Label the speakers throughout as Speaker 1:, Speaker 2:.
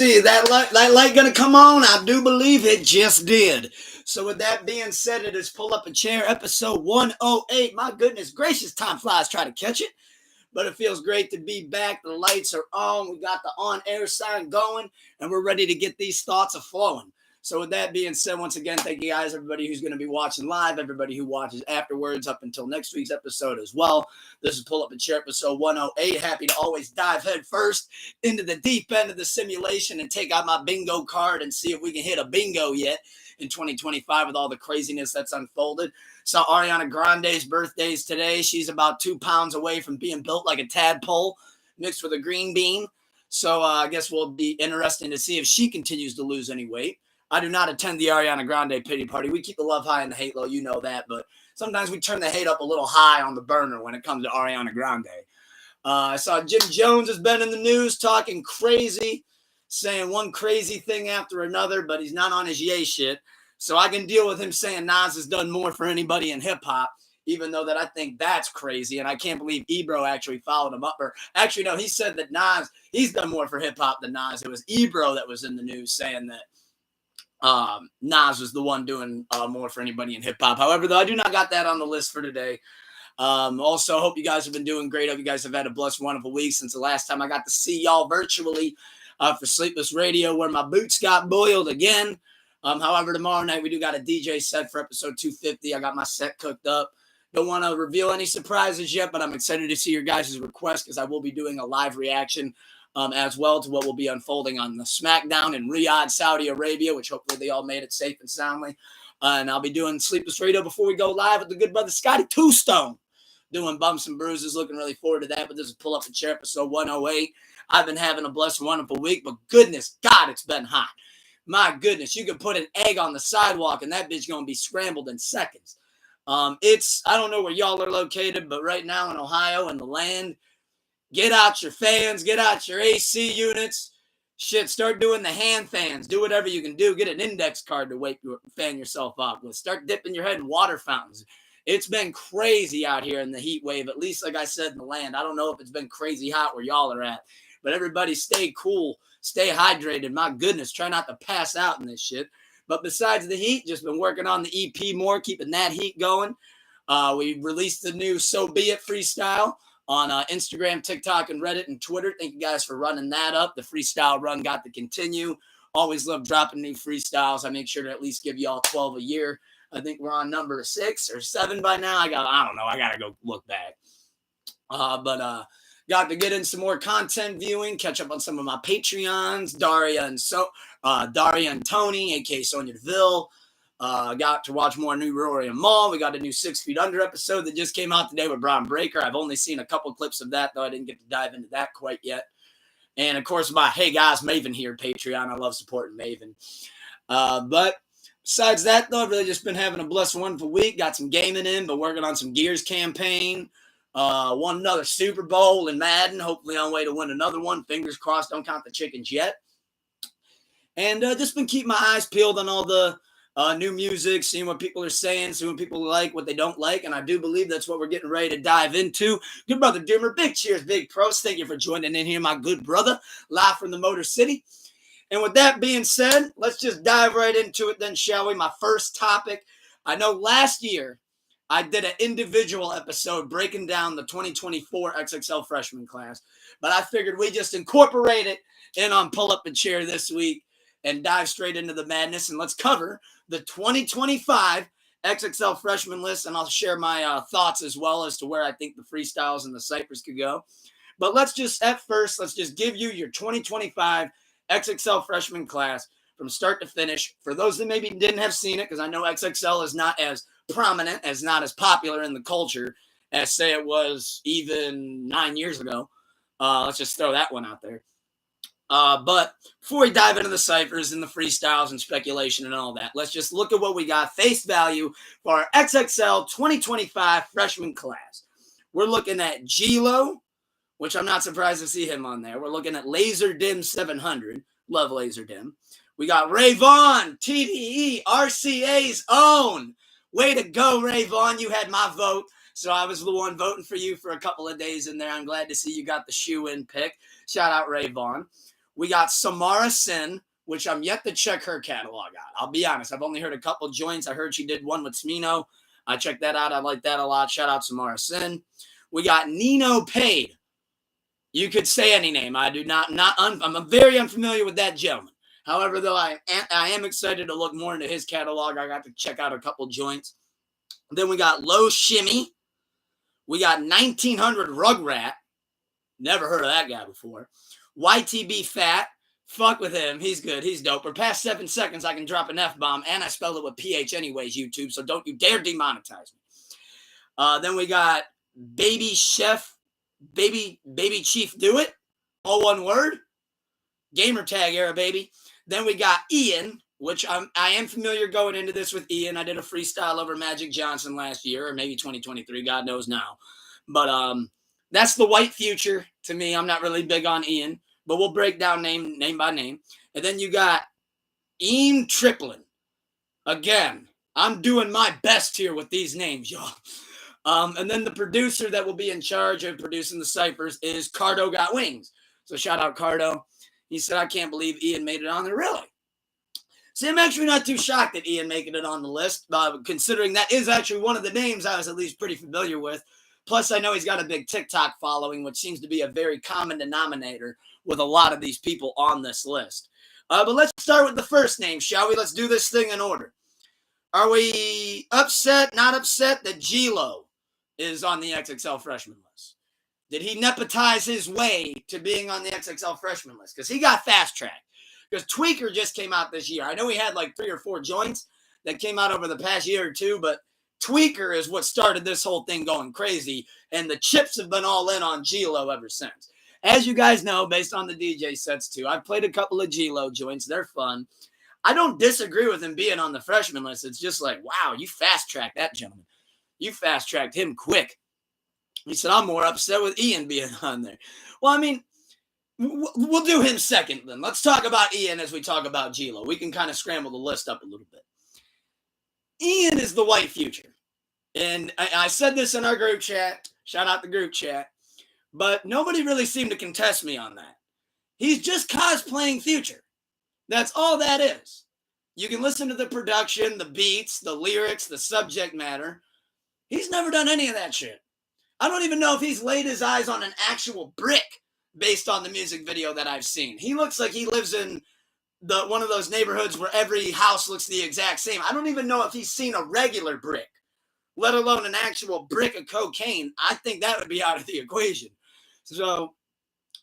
Speaker 1: See that light gonna come on? I do believe it just did. So with that being said, it is Pull Up a Chair, episode 108. My goodness gracious, time flies. Try to catch it. But it feels great to be back. The lights are on. We got the on-air sign going, and we're ready to get these thoughts flowing. So with that being said, once again, thank you guys, everybody who's going to be watching live, everybody who watches afterwards up until next week's episode as well. This is Pull Up a Chair, episode 108. Happy to always dive head first into the deep end of the simulation and take out my bingo card and see if we can hit a bingo yet in 2025 with all the craziness that's unfolded. Saw Ariana Grande's birthday's today. She's about 2 pounds away from being built like a tadpole mixed with a green bean. So I guess we'll be interesting to see if she continues to lose any weight. I do not attend the Ariana Grande pity party. We keep the love high and the hate low, you know that. But sometimes we turn the hate up a little high on the burner when it comes to Ariana Grande. I saw Jim Jones has been in the news talking crazy, saying one crazy thing after another, but he's not on his yay shit. So I can deal with him saying Nas has done more for anybody in hip-hop, even though that I think that's crazy. And I can't believe Ebro actually followed him up. Or actually, no, he said that Nas, he's done more for hip-hop than Nas. It was Ebro that was in the news saying that Nas was the one doing more for anybody in hip-hop. However, though, I do not got that on the list for today. Also, hope you guys have been doing great. Hope you guys have had a blessed, wonderful week since the last time I got to see y'all virtually for Sleepless Radio, where my boots got boiled again. However, tomorrow night we do got a DJ set for episode 250. I got my set cooked up. Don't want to reveal any surprises yet, but I'm excited to see your guys' request because I will be doing a live reaction as well to what will be unfolding on the SmackDown in Riyadh, Saudi Arabia, which hopefully they all made it safe and soundly. And I'll be doing Sleepless Radio before we go live with the good brother Scotty Toustone, doing Bumps and Bruises. Looking really forward to that. But this is Pull Up a Chair, episode 108. I've been having a blessed, wonderful week, but goodness God, it's been hot. My goodness, you could put an egg on the sidewalk and that bitch going to be scrambled in seconds. I don't know where y'all are located, but right now in Ohio and the land, get out your fans, get out your AC units. Shit, start doing the hand fans. Do whatever you can do. Get an index card to fan yourself up with. Start dipping your head in water fountains. It's been crazy out here in the heat wave, at least like I said in the land. I don't know if it's been crazy hot where y'all are at, but everybody stay cool, stay hydrated. My goodness, try not to pass out in this shit. But besides the heat, just been working on the EP more, keeping that heat going. We released the new So Be It freestyle on Instagram, TikTok, and Reddit and Twitter. Thank you guys for running that up. The freestyle run got to continue. Always love dropping new freestyles. I make sure to at least give y'all 12 a year. I think we're on number 6 or 7 by now. I don't know. I got to go look back. But got to get in some more content viewing, catch up on some of my Patreons, Daria and Tony, aka Sonya Deville. Got to watch more new Rory and Maul. We got a new 6 Feet Under episode that just came out today with Braun Breaker. I've only seen a couple clips of that, though I didn't get to dive into that quite yet. And, of course, my Hey Guys Maven here, Patreon. I love supporting Maven. But besides that, though, I've really just been having a blessed, wonderful week. Got some gaming in, but working on some Gears campaign. Won another Super Bowl in Madden. Hopefully on way to win another one. Fingers crossed, don't count the chickens yet. And just been keeping my eyes peeled on all the new music, seeing what people are saying, seeing what people like, what they don't like, and I do believe that's what we're getting ready to dive into. Good brother Doomer, big cheers, big pros. Thank you for joining in here, my good brother, live from the Motor City. And with that being said, let's just dive right into it then, shall we? My first topic. I know last year I did an individual episode breaking down the 2024 XXL freshman class, but I figured we just incorporate it in on Pull Up a Chair this week and dive straight into the madness, and let's cover the 2025 XXL freshman list, and I'll share my thoughts as well as to where I think the freestyles and the ciphers could go. But let's just give you your 2025 XXL freshman class from start to finish. For those that maybe didn't have seen it, because I know XXL is not as prominent, not as popular in the culture as, say, it was even 9 years ago. Let's just throw that one out there. But before we dive into the ciphers and the freestyles and speculation and all that, let's just look at what we got face value for our XXL 2025 freshman class. We're looking at G-Lo, which I'm not surprised to see him on there. We're looking at Laser Dim 700. Love Laser Dim. We got Ray Vaughn, TDE, RCA's own. Way to go, Ray Vaughn. You had my vote, so I was the one voting for you for a couple of days in there. I'm glad to see you got the shoe-in pick. Shout out Ray Vaughn. We got Samara Sin, which I'm yet to check her catalog out. I'll be honest. I've only heard a couple joints. I heard she did one with Smino. I checked that out. I like that a lot. Shout out Samara Sin. We got Nino Paid. You could say any name. I do not, I'm very unfamiliar with that gentleman. However, though, I am excited to look more into his catalog. I got to check out a couple joints. Then we got Low Shimmy. We got 1900 Rugrat. Never heard of that guy before. YTB Fat. Fuck with him. He's good. He's dope. For past 7 seconds, I can drop an F-bomb, and I spelled it with PH anyways, YouTube, so don't you dare demonetize me. Then we got Baby Chef, Baby Chief Do It. All one word. Gamer tag era, baby. Then we got Ian, which I am familiar going into this with Ian. I did a freestyle over Magic Johnson last year, or maybe 2023. God knows now. But that's the white future to me. I'm not really big on Ian, but we'll break down name by name. And then you got Ian Triplin. Again, I'm doing my best here with these names, y'all. And then the producer that will be in charge of producing the ciphers is Cardo Got Wings. So shout out Cardo. He said, I can't believe Ian made it on there. Really? See, I'm actually not too shocked at Ian making it on the list, considering that is actually one of the names I was at least pretty familiar with. Plus, I know he's got a big TikTok following, which seems to be a very common denominator with a lot of these people on this list. But let's start with the first name, shall we? Let's do this thing in order. Are we upset, not upset that G-Lo is on the XXL freshman list? Did he nepotize his way to being on the XXL freshman list? Because he got fast-tracked. Because Tweaker just came out this year. I know he had like 3 or 4 joints that came out over the past year or two, but Tweaker is what started this whole thing going crazy, and the chips have been all in on G-Lo ever since. As you guys know, based on the DJ sets too, I've played a couple of G-Lo joints. They're fun. I don't disagree with him being on the freshman list. It's just like, wow, you fast-tracked that gentleman. You fast-tracked him quick. He said, I'm more upset with Ian being on there. Well, I mean, we'll do him second then. Let's talk about Ian as we talk about G-Lo. We can kind of scramble the list up a little bit. Ian is the white future. And I said this in our group chat. Shout out the group chat. But nobody really seemed to contest me on that. He's just cosplaying Future. That's all that is. You can listen to the production, the beats, the lyrics, the subject matter. He's never done any of that shit. I don't even know if he's laid his eyes on an actual brick based on the music video that I've seen. He looks like he lives in one of those neighborhoods where every house looks the exact same. I don't even know if he's seen a regular brick, let alone an actual brick of cocaine. I think that would be out of the equation. So,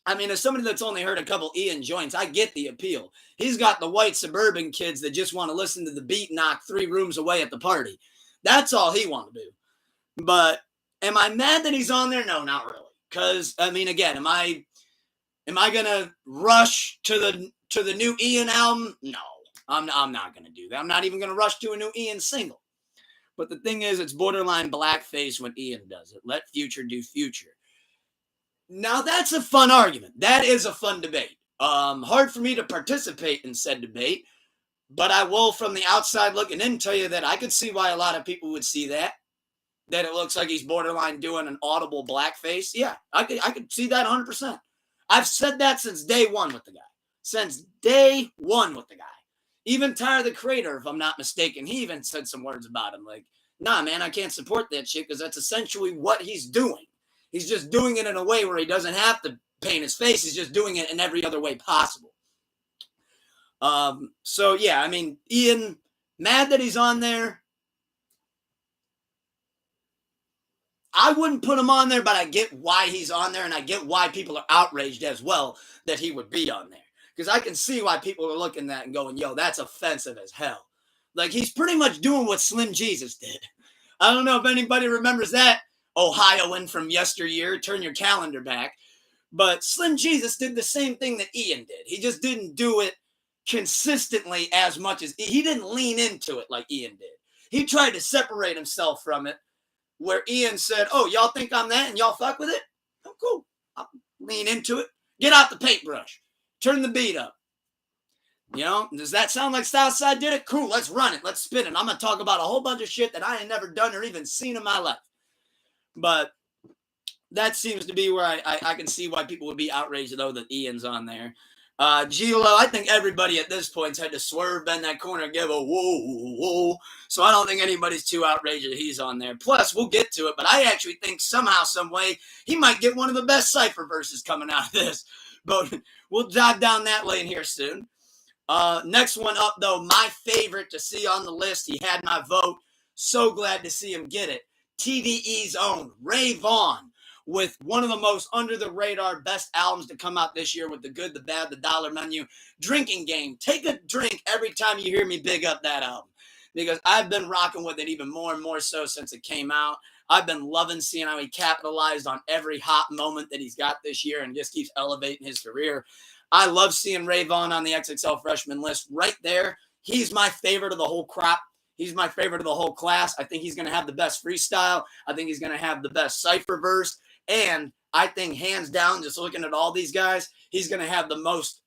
Speaker 1: I mean, as somebody that's only heard a couple Ian joints, I get the appeal. He's got the white suburban kids that just want to listen to the beat knock 3 rooms away at the party. That's all he wants to do. But am I mad that he's on there? No, not really. Because, I mean, again, am I going to rush to the new Ian album? No, I'm not going to do that. I'm not even going to rush to a new Ian single. But the thing is, it's borderline blackface when Ian does it. Let Future do Future. Now, that's a fun argument. That is a fun debate. Hard for me to participate in said debate, but I will, from the outside looking in, tell you that I could see why a lot of people would see that it looks like he's borderline doing an audible blackface. Yeah, I could see that 100%. I've said that since day one with the guy. Since day one with the guy. Even Tyler, the Creator, if I'm not mistaken, he even said some words about him. Like, nah, man, I can't support that shit because that's essentially what he's doing. He's just doing it in a way where he doesn't have to paint his face. He's just doing it in every other way possible. So, yeah, I mean, Ian, mad that he's on there. I wouldn't put him on there, but I get why he's on there, and I get why people are outraged as well that he would be on there. Because I can see why people are looking at that and going, yo, that's offensive as hell. Like, he's pretty much doing what Slim Jesus did. I don't know if anybody remembers that Ohioan from yesteryear. Turn your calendar back. But Slim Jesus did the same thing that Ian did. He just didn't do it consistently as much as... He didn't lean into it like Ian did. He tried to separate himself from it, where Ian said, oh, y'all think I'm that and y'all fuck with it? Oh, cool. I'll lean into it. Get out the paintbrush. Turn the beat up. You know, does that sound like Southside did it? Cool, let's run it. Let's spin it. I'm going to talk about a whole bunch of shit that I ain't never done or even seen in my life. But that seems to be where I can see why people would be outraged, though, that Ian's on there. Gilo, I think everybody at this point's had to swerve, bend that corner, and give a whoa, whoa. So I don't think anybody's too outrageous that he's on there. Plus, we'll get to it, but I actually think somehow, some way, he might get one of the best Cypher verses coming out of this. But we'll dive down that lane here soon. Next one up, though, my favorite to see on the list. He had my vote. So glad to see him get it. TDE's own Ray Vaughn, with one of the most under-the-radar best albums to come out this year, with The Good, The Bad, The Dollar Menu, Drinking Game. Take a drink every time you hear me big up that album, because I've been rocking with it even more and more so since it came out. I've been loving seeing how he capitalized on every hot moment that he's got this year and just keeps elevating his career. I love seeing Ray Vaughn on the XXL freshman list right there. He's my favorite of the whole crop. He's my favorite of the whole class. I think he's going to have the best freestyle. I think he's going to have the best cypher verse. And I think hands down, just looking at all these guys, he's going to have the most,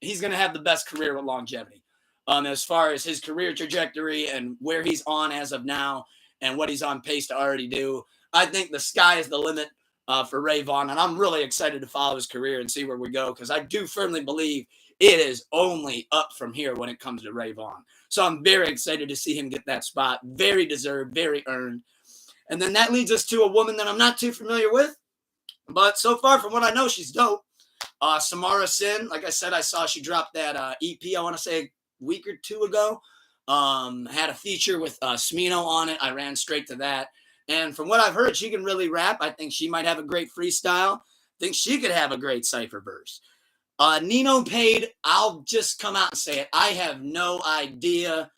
Speaker 1: he's going to have the best career with longevity. As far as his career trajectory and where he's on as of now and what he's on pace to already do, I think the sky is the limit for Ray Vaughn. And I'm really excited to follow his career and see where we go, because I do firmly believe it is only up from here when it comes to Ray Vaughn. So I'm very excited to see him get that spot. Very deserved, very earned. And then that leads us to a woman that I'm not too familiar with, but so far from what I know, she's dope. Samara Sin, like I said, I saw she dropped that EP, I want to say a week or two ago. Had a feature with Smino on it. I ran straight to that. And from what I've heard, she can really rap. I think she might have a great freestyle. I think she could have a great cypher verse. Nino Paid, I'll just come out and say it. I have no idea.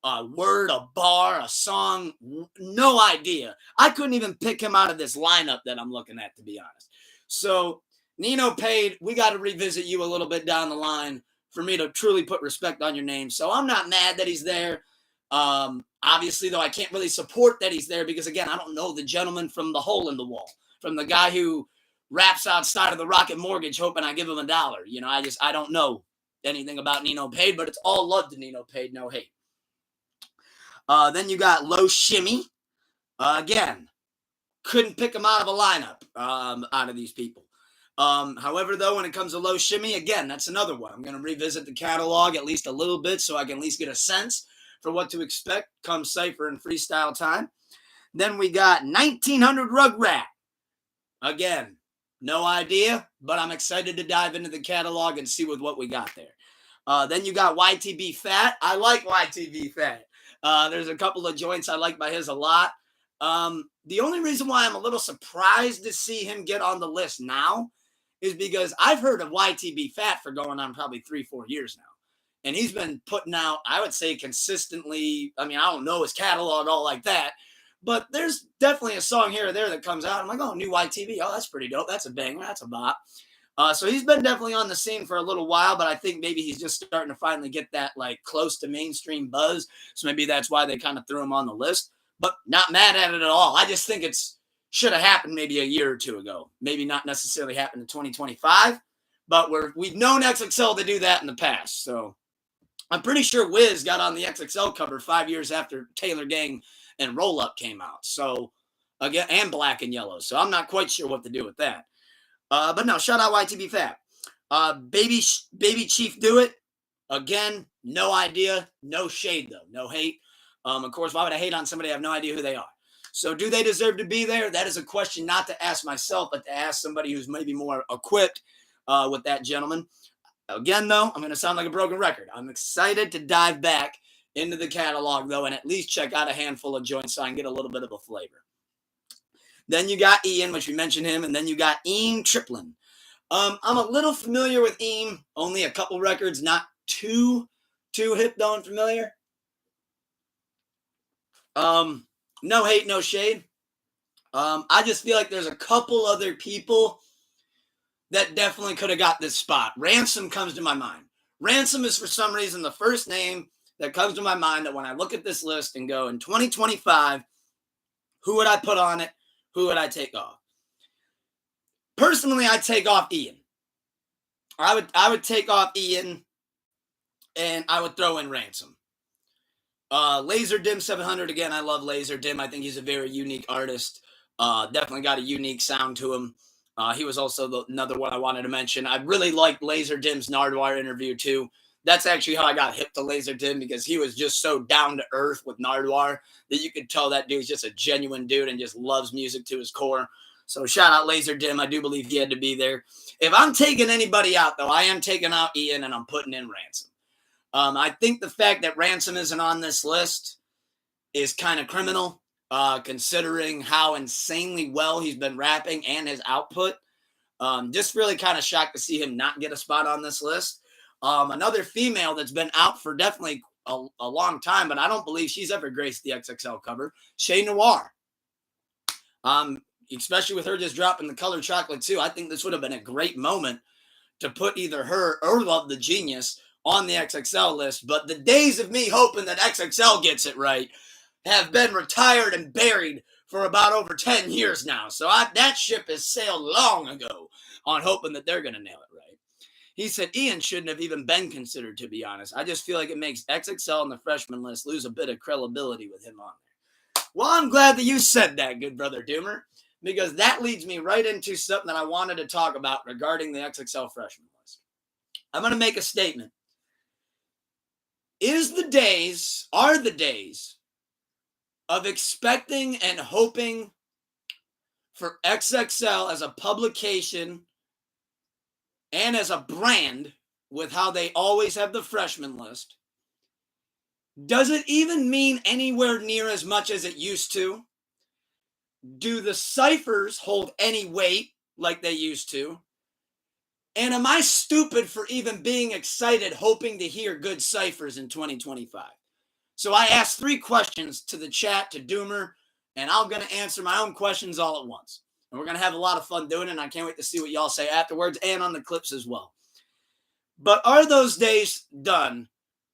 Speaker 1: A word, a bar, a song, no idea. I couldn't even pick him out of this lineup that I'm looking at, to be honest. So, Nino Paid, we got to revisit you a little bit down the line for me to truly put respect on your name. So I'm not mad that he's there. Obviously, though, I can't really support that he's there because, again, I don't know the gentleman from the hole in the wall, from the guy who raps outside of the Rocket Mortgage hoping I give him $1. You know, I don't know anything about Nino Paid, but it's all love to Nino Paid, no hate. Then you got Low Shimmy. Again, couldn't pick him out of a lineup out of these people. However, though, when it comes to Low Shimmy, again, that's another one. I'm going to revisit the catalog at least a little bit so I can at least get a sense for what to expect come cypher and freestyle time. Then we got 1900 Rugrat. Again, no idea, but I'm excited to dive into the catalog and see what we got there. Then you got YTB Fat. I like YTB Fat. There's a couple of joints I like by his a lot. The only reason why I'm a little surprised to see him get on the list now is because I've heard of YTB Fat for going on probably 3-4 years now. And he's been putting out, I would say, consistently. I mean, I don't know his catalog all like that, but there's definitely a song here or there that comes out. I'm like, oh, new YTB. Oh, that's pretty dope. That's a banger. That's a bop. So he's been definitely on the scene for a little while, but I think maybe he's just starting to finally get that like close to mainstream buzz. So maybe that's why they kind of threw him on the list, but not mad at it at all. I just think it's should have happened maybe a year or two ago. Maybe not necessarily happened in 2025, but we've known XXL to do that in the past. So I'm pretty sure Wiz got on the XXL cover 5 years after Taylor Gang and Roll Up came out. So again, and Black and Yellow. So I'm not quite sure what to do with that. But no, shout out YTB Fat. Baby Chief Do It. Again, no idea. No shade, though. No hate. Of course, why would I hate on somebody I have no idea who they are? So do they deserve to be there? That is a question not to ask myself, but to ask somebody who's maybe more equipped with that gentleman. Again, though, I'm going to sound like a broken record. I'm excited to dive back into the catalog, though, and at least check out a handful of joints so I can get a little bit of a flavor. Then you got Ian, which we mentioned him, and then you got Eam Triplin. I'm a little familiar with Eam, only a couple records, not too hip though and familiar. No hate, no shade. I just feel like there's a couple other people that definitely could have got this spot. Ransom comes to my mind. Ransom is for some reason the first name that comes to my mind that when I look at this list and go in 2025, who would I put on it? Who would I take off? Personally, I'd take off Ian. I would take off Ian, and I would throw in Ransom. Laser Dim 700, again, I love Laser Dim. I think he's a very unique artist. Definitely got a unique sound to him. He was also another one I wanted to mention. I really liked Laser Dim's Nardwuar interview too. That's actually how I got hip to Laser Dim, because he was just so down to earth with Nardwuar that you could tell that dude's just a genuine dude and just loves music to his core. So shout out Laser Dim. I do believe he had to be there. If I'm taking anybody out, though, I am taking out Ian and I'm putting in Ransom. I think the fact that Ransom isn't on this list is kind of criminal, considering how insanely well he's been rapping and his output. Just really kind of shocked to see him not get a spot on this list. Another female that's been out for definitely a long time, but I don't believe she's ever graced the XXL cover, Shay Noir. Especially with her just dropping the Color Chocolate too. I think this would have been a great moment to put either her or Love the Genius on the XXL list. But the days of me hoping that XXL gets it right have been retired and buried for about over 10 years now. So that ship has sailed long ago on hoping that they're going to nail it right. He said Ian shouldn't have even been considered, to be honest. I just feel like it makes XXL on the freshman list lose a bit of credibility with him on there. Well, I'm glad that you said that, good brother Doomer, because that leads me right into something that I wanted to talk about regarding the XXL freshman list. I'm going to make a statement. Are the days of expecting and hoping for XXL as a publication and as a brand, with how they always have the freshman list, does it even mean anywhere near as much as it used to? Do the ciphers hold any weight like they used to? And am I stupid for even being excited, hoping to hear good ciphers in 2025? So I asked 3 questions to the chat, to Doomer, and I'm going to answer my own questions all at once. And we're going to have a lot of fun doing it, and I can't wait to see what y'all say afterwards and on the clips as well. But are those days done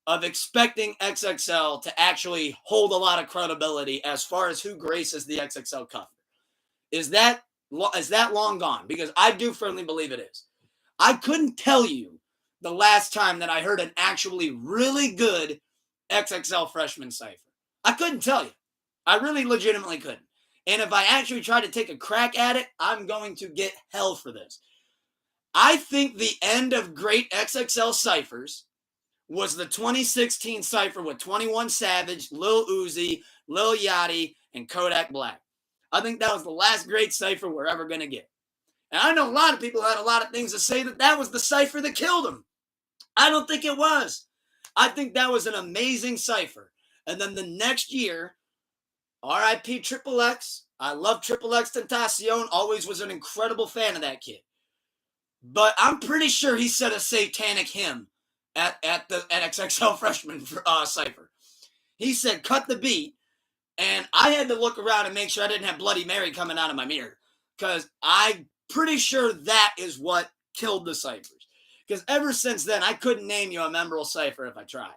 Speaker 1: of expecting XXL to actually hold a lot of credibility as far as who graces the XXL cover? Is that long gone? Because I do firmly believe it is. I couldn't tell you the last time that I heard an actually really good XXL freshman cipher. I couldn't tell you. I really legitimately couldn't. And if I actually try to take a crack at it, I'm going to get hell for this. I think the end of great XXL ciphers was the 2016 cipher with 21 Savage, Lil Uzi, Lil Yachty, and Kodak Black. I think that was the last great cipher we're ever going to get. And I know a lot of people had a lot of things to say that was the cipher that killed him. I don't think it was. I think that was an amazing cipher. And then the next year, R.I.P. Triple X. I love Triple X Tentacion. Always was an incredible fan of that kid. But I'm pretty sure he said a satanic hymn at XXL freshman cipher. He said, cut the beat. And I had to look around and make sure I didn't have Bloody Mary coming out of my mirror. Because I'm pretty sure that is what killed the ciphers. Because ever since then, I couldn't name you a memorable cipher if I tried.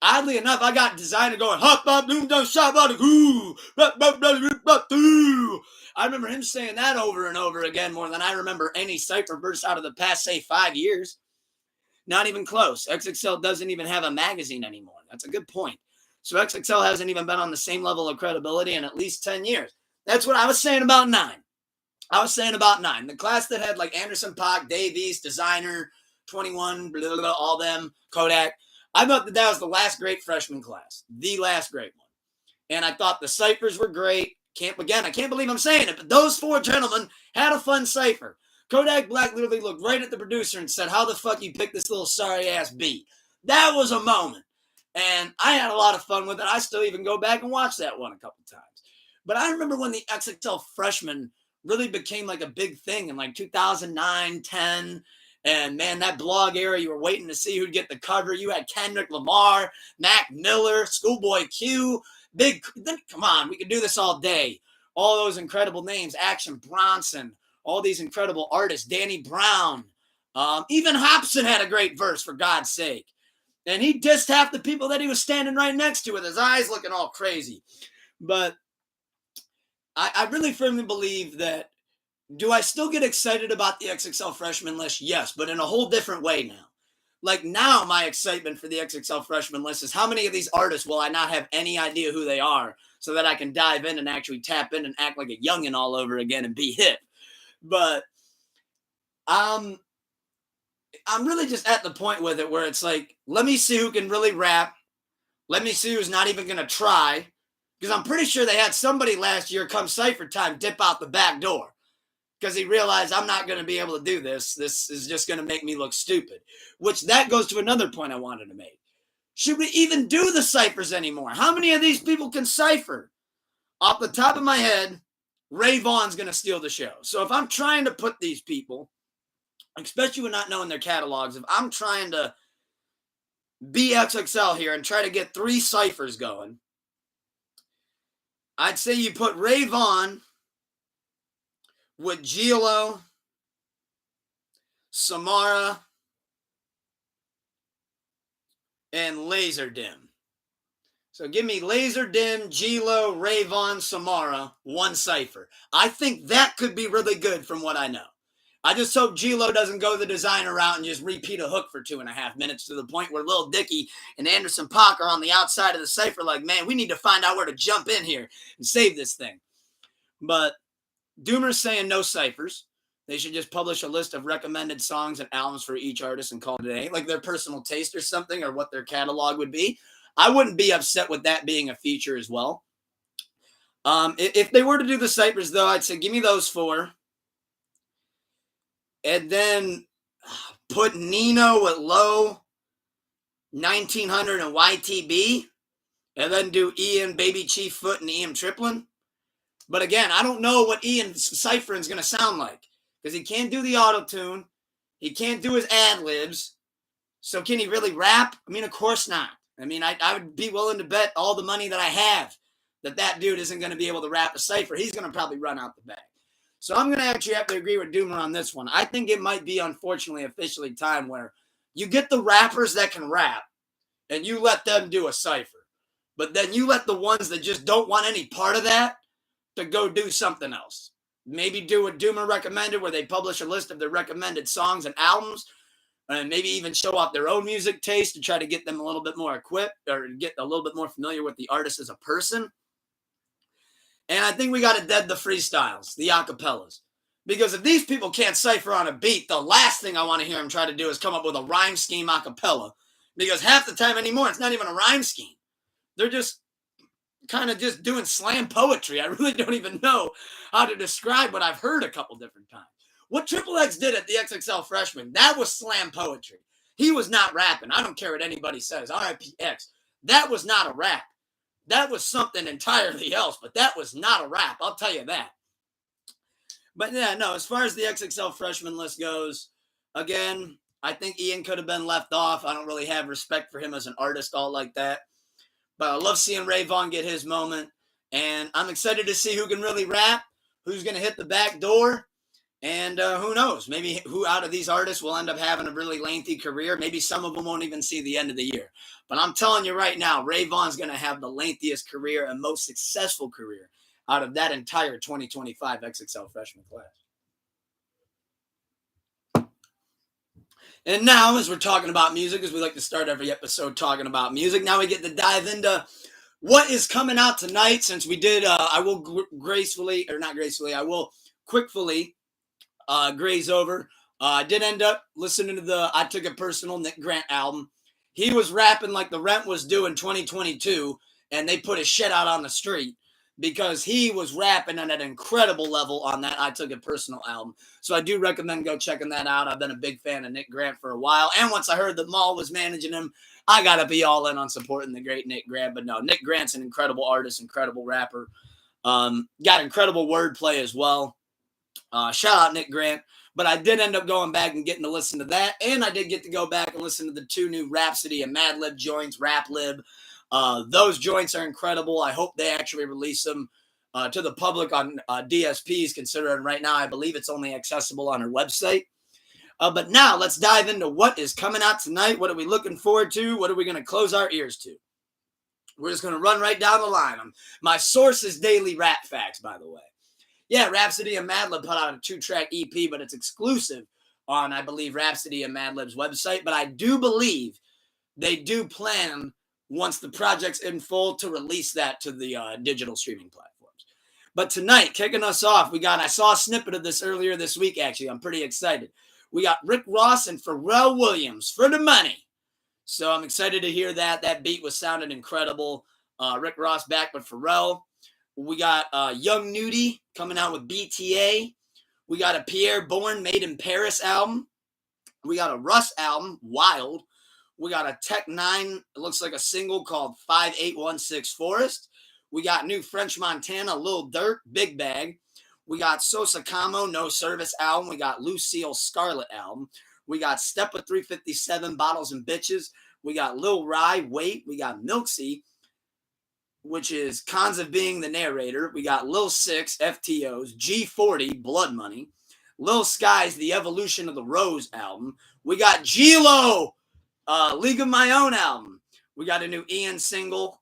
Speaker 1: Oddly enough, I got Designer going, hop, bop, doom, dum, shop, bop, ooh, bop, bop, bop, bop, ooh. I remember him saying that over and over again more than I remember any cipher burst out of the past, say, 5 years. Not even close. XXL doesn't even have a magazine anymore. That's a good point. So XXL hasn't even been on the same level of credibility in at least 10 years. That's what I was saying about 9. The class that had like Anderson .Paak, Dave East, Designer, 21, blah, blah, blah, all them, Kodak. I thought that was the last great freshman class. The last great one. And I thought the ciphers were great. I can't believe I'm saying it, but those 4 gentlemen had a fun cipher. Kodak Black literally looked right at the producer and said, how the fuck you pick this little sorry-ass beat? That was a moment. And I had a lot of fun with it. I still even go back and watch that one a couple times. But I remember when the XXL freshman really became like a big thing in like 2009, 10. And man, that blog era, you were waiting to see who'd get the cover. You had Kendrick Lamar, Mac Miller, Schoolboy Q, come on, we could do this all day. All those incredible names, Action Bronson, all these incredible artists, Danny Brown. Even Hobson had a great verse, for God's sake. And he dissed half the people that he was standing right next to with his eyes looking all crazy. But I really firmly believe that, do I still get excited about the XXL freshman list? Yes, but in a whole different way now. Like now, my excitement for the XXL freshman list is how many of these artists will I not have any idea who they are, so that I can dive in and actually tap in and act like a youngin' all over again and be hip. But I'm really just at the point with it where it's like, let me see who can really rap. Let me see who's not even going to try. Because I'm pretty sure they had somebody last year come Cypher time dip out the back door. Because he realized I'm not going to be able to do this. This is just going to make me look stupid. Which that goes to another point I wanted to make. Should we even do the ciphers anymore? How many of these people can cipher? Off the top of my head, Ray Vaughn's going to steal the show. So if I'm trying to put these people, especially with not knowing their catalogs, if I'm trying to be XXL here and try to get 3 ciphers going, I'd say you put Ray Vaughn with Gilo, Samara, and Laserdim. So give me Laserdim, Gilo, Ray Vaughn, Samara, 1 cipher. I think that could be really good from what I know. I just hope Gilo doesn't go the designer route and just repeat a hook for 2.5 minutes to the point where Lil Dicky and Anderson .Paak are on the outside of the cipher like, man, we need to find out where to jump in here and save this thing. But Doomer's saying no ciphers. They should just publish a list of recommended songs and albums for each artist and call it a day, like their personal taste or something, or what their catalog would be. I wouldn't be upset with that being a feature as well. If they were to do the ciphers, though, I'd say give me those 4. And then put Nino at low, 1900 and YTB. And then do Ian, Baby Chief Foot, and Ian Triplin. But again, I don't know what Ian's ciphering is going to sound like. Because he can't do the auto-tune. He can't do his ad-libs. So can he really rap? I mean, of course not. I mean, I would be willing to bet all the money that I have that dude isn't going to be able to rap a cipher. He's going to probably run out the bag. So I'm going to actually have to agree with Doomer on this one. I think it might be, unfortunately, officially time where you get the rappers that can rap and you let them do a cipher. But then you let the ones that just don't want any part of that to go do something else. Maybe do what Doomer recommended where they publish a list of their recommended songs and albums, and maybe even show off their own music taste to try to get them a little bit more equipped or get a little bit more familiar with the artist as a person. And I think we got to dead the freestyles, the acapellas. Because if these people can't cipher on a beat, the last thing I want to hear them try to do is come up with a rhyme scheme acapella. Because half the time anymore, it's not even a rhyme scheme. They're just kind of just doing slam poetry. I really don't even know how to describe what I've heard a couple different times. What Triple X did at the XXL Freshman, that was slam poetry. He was not rapping. I don't care what anybody says. RIPX. That was not a rap. That was something entirely else, but that was not a rap. I'll tell you that. But yeah, no, as far as the XXL Freshman list goes, again, I think Ian could have been left off. I don't really have respect for him as an artist all like that. But I love seeing Ray Vaughn get his moment. And I'm excited to see who can really rap, who's going to hit the back door. And who knows? Maybe who out of these artists will end up having a really lengthy career. Maybe some of them won't even see the end of the year. But I'm telling you right now, Ray Vaughn's going to have the lengthiest career and most successful career out of that entire 2025 XXL freshman class. And now, as we're talking about music, as we like to start every episode talking about music, now we get to dive into what is coming out tonight. Since we did, I will I will quickly graze over. I did end up listening to the I Took It Personal Nick Grant album. He was rapping like the rent was due in 2022, and they put his shit out on the street because he was rapping at an incredible level on that I Took It Personal album. So I do recommend go checking that out. I've been a big fan of Nick Grant for a while, and once I heard that Maul was managing him, I got to be all in on supporting the great Nick Grant. But no, Nick Grant's an incredible artist, incredible rapper. Got incredible wordplay as well. Shout out Nick Grant. But I did end up going back and getting to listen to that. And I did get to go back and listen to the 2 new Rhapsody and Madlib joints, Raplib. Those joints are incredible. I hope they actually release them to the public on DSPs, considering right now I believe it's only accessible on our website. But now let's dive into what is coming out tonight. What are we looking forward to? What are we going to close our ears to? We're just going to run right down the line. My source is Daily Rap Facts, by the way. Yeah, Rhapsody and Madlib put out a 2-track EP, but it's exclusive on, I believe, Rhapsody and Madlib's website. But I do believe they do plan, once the project's in full, to release that to the digital streaming platforms. But tonight, kicking us off, I saw a snippet of this earlier this week, actually. I'm pretty excited. We got Rick Ross and Pharrell Williams for the money. So I'm excited to hear that. That beat was sounding incredible. Rick Ross back with Pharrell. We got Young Nudie coming out with BTA. We got a Pierre Bourne Made in Paris album. We got a Russ album, Wild. We got a Tech 9, it looks like a single called 5816 Forest. We got new French Montana, Lil Durk, Big Bag. We got Sosa Camo, No Service album. We got Lucille Scarlet album. We got Step with 357, Bottles and Bitches. We got Lil Rye, Wait. We got Milksy, which is Cons of Being the Narrator. We got Lil Six, FTOs, G40, Blood Money. Lil Skies, The Evolution of the Rose album. We got G-Lo, League of My Own album. We got a new Ian single,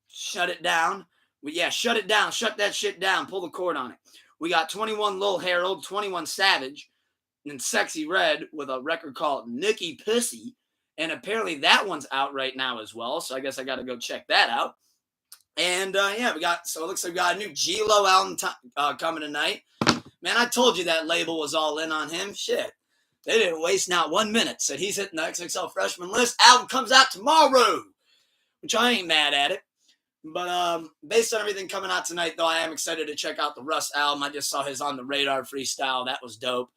Speaker 1: Shut It Down. Shut it down. Shut that shit down. Pull the cord on it. We got 21 Lil Harold, 21 Savage, and Sexy Red with a record called Nikki Pussy. And apparently that one's out right now as well. So I guess I got to go check that out. And it looks like we got a new G-Lo album coming tonight. Man, I told you that label was all in on him. Shit. They didn't waste not 1 minute. Said he's hitting the XXL freshman list. Album comes out tomorrow, which I ain't mad at it. But based on everything coming out tonight, though, I am excited to check out the Russ album. I just saw his On the Radar freestyle. That was dope.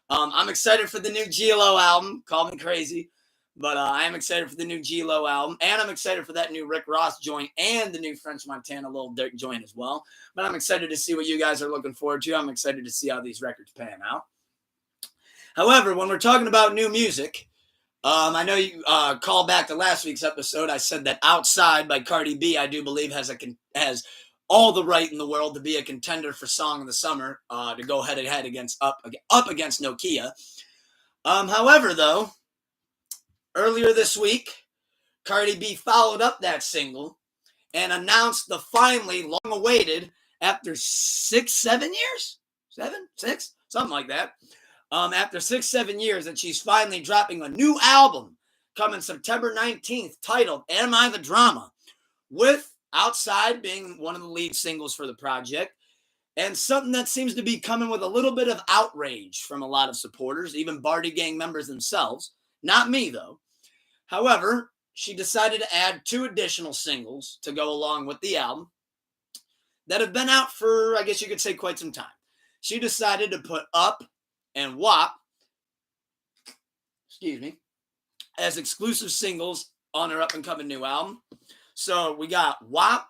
Speaker 1: I'm excited for the new G-Lo album. Call me crazy. But I am excited for the new G-Lo album. And I'm excited for that new Rick Ross joint and the new French Montana Lil Durk joint as well. But I'm excited to see what you guys are looking forward to. I'm excited to see how these records pan out. However, when we're talking about new music, I know you called back to last week's episode. I said that Outside by Cardi B, I do believe, has all the right in the world to be a contender for Song of the Summer, to go head-to-head against up against Nokia. However, though, earlier this week, Cardi B followed up that single and announced the finally long-awaited, after 7 years? 6? Something like that. After 7 years, that she's finally dropping a new album coming September 19th titled Am I the Drama, with Outside being one of the lead singles for the project, and something that seems to be coming with a little bit of outrage from a lot of supporters, even Barty Gang members themselves. Not me, though. However, she decided to add 2 additional singles to go along with the album that have been out for, I guess you could say, quite some time. She decided to put Up and WAP, as exclusive singles on her up-and-coming new album. So we got WAP,